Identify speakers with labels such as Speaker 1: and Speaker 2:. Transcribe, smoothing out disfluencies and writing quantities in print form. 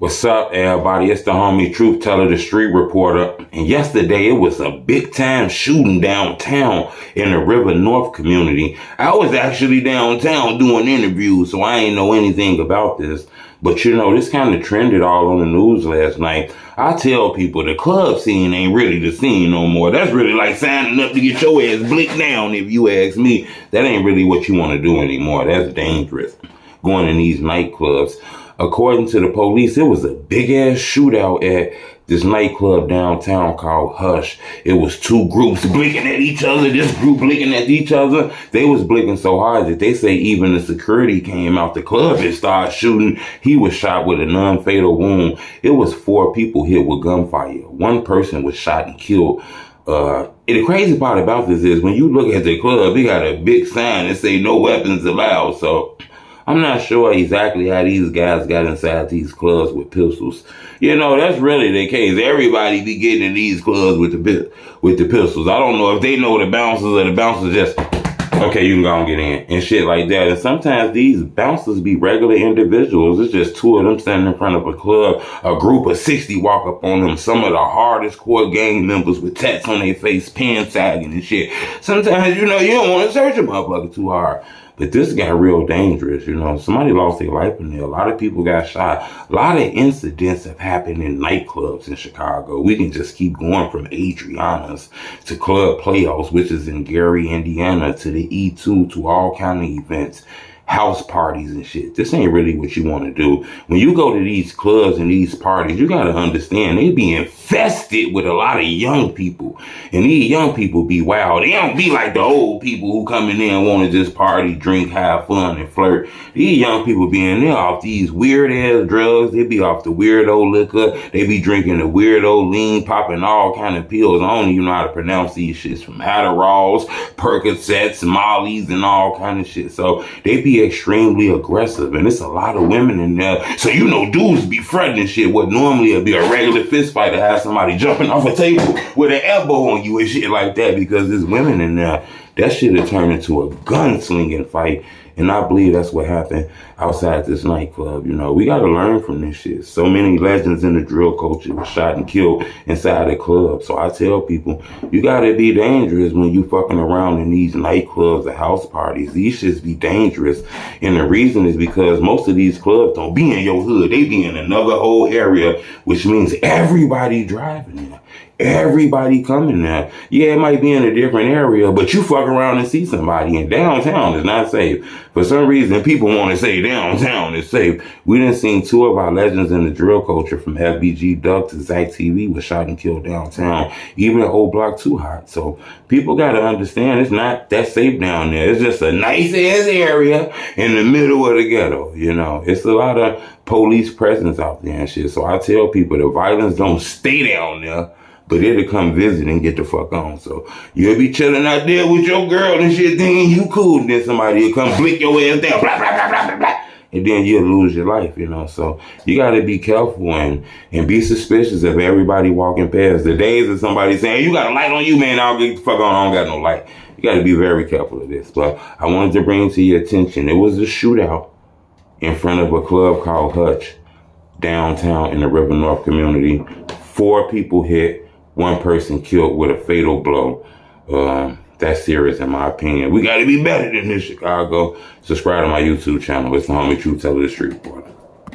Speaker 1: What's up, everybody? It's the homie Truth Teller, the street reporter. And yesterday, it was a big-time shooting downtown in the River North community. I was actually downtown doing interviews, so I ain't know anything about this. But you know, this kind of trended all on the news last night. I tell people the club scene ain't really the scene no more. That's really like signing up to get your ass blicked down, if you ask me. That ain't really what you want to do anymore. That's dangerous. Going in these nightclubs. According to the police, it was a big-ass shootout at this nightclub downtown called Hush. It was two groups blinking at each other, this group blinking at each other. They was blinking so hard that they say even the security came out the club and started shooting. He was shot with a non-fatal wound. It was 4 people hit with gunfire. 1 person was shot and killed. And the crazy part about this is when you look at the club, they got a big sign that say no weapons allowed. So I'm not sure exactly how these guys got inside these clubs with pistols. You know, that's really the case. Everybody be getting in these clubs with the pistols. I don't know if they know the bouncers or the bouncers just, okay, you can go and get in and shit like that. And sometimes these bouncers be regular individuals. It's just 2 of them standing in front of a club. A group of 60 walk up on them. Some of the hardest core gang members with tats on their face, pants sagging and shit. Sometimes, you know, you don't want to search a motherfucker too hard. But this got real dangerous, you know. Somebody lost their life in there. A lot of people got shot. A lot of incidents have happened in nightclubs in Chicago. We can just keep going from Adriana's to Club Playoffs, which is in Gary, Indiana, to the E2, to all kind of events. House parties and shit. This ain't really what you want to do. When you go to these clubs and these parties, you got to understand they be infested with a lot of young people. And these young people be wild. They don't be like the old people who come in there and want to just party, drink, have fun, and flirt. These young people be in there off these weird-ass drugs. They be off the weirdo liquor. They be drinking the weirdo lean, popping all kind of pills. I don't even know how to pronounce these shits. From Adderalls, Percocets, Mollies, and all kind of shit. So they be extremely aggressive, and it's a lot of women in there. So you know, dudes be fretting and shit. What normally would be a regular fist fight to have somebody jumping off a table with an elbow on you and shit like that, because there's women in there. That shit had turned into a gunslinging fight. And I believe that's what happened outside this nightclub. You know, we got to learn from this shit. So many legends in the drill culture were shot and killed inside the club. So I tell people, you got to be dangerous when you fucking around in these nightclubs or house parties. These shits be dangerous. And the reason is because most of these clubs don't be in your hood. They be in another whole area, which means everybody driving there. Everybody coming there. Yeah, it might be in a different area, but you fuck around and see somebody. And downtown is not safe. For some reason, people want to say downtown is safe. We done seen 2 of our legends in the drill culture, from FBG Duck to Zach TV, was shot and killed downtown. Even Old Block Too Hot. So people got to understand it's not that safe down there. It's just a nice ass area in the middle of the ghetto. You know, it's a lot of police presence out there and shit. So I tell people the violence don't stay down there, but it'll come visit and get the fuck on. So you'll be chilling out there with your girl and shit, thinking you cool, and then somebody will come blick your ass down, blah, blah, blah, blah, blah, blah, and then you'll lose your life, you know. So you got to be careful and be suspicious of everybody walking past. The days of somebody saying, hey, you got a light on you, man, I'll get the fuck on, I don't got no light. You got to be very careful of this. But I wanted to bring to your attention, it was a shootout in front of a club called Hutch, downtown in the River North community. 4 people hit. 1 person killed with a fatal blow. That's serious in my opinion. We got to be better than this, Chicago. Subscribe to my YouTube channel. It's the homie Truth Teller, the street reporter.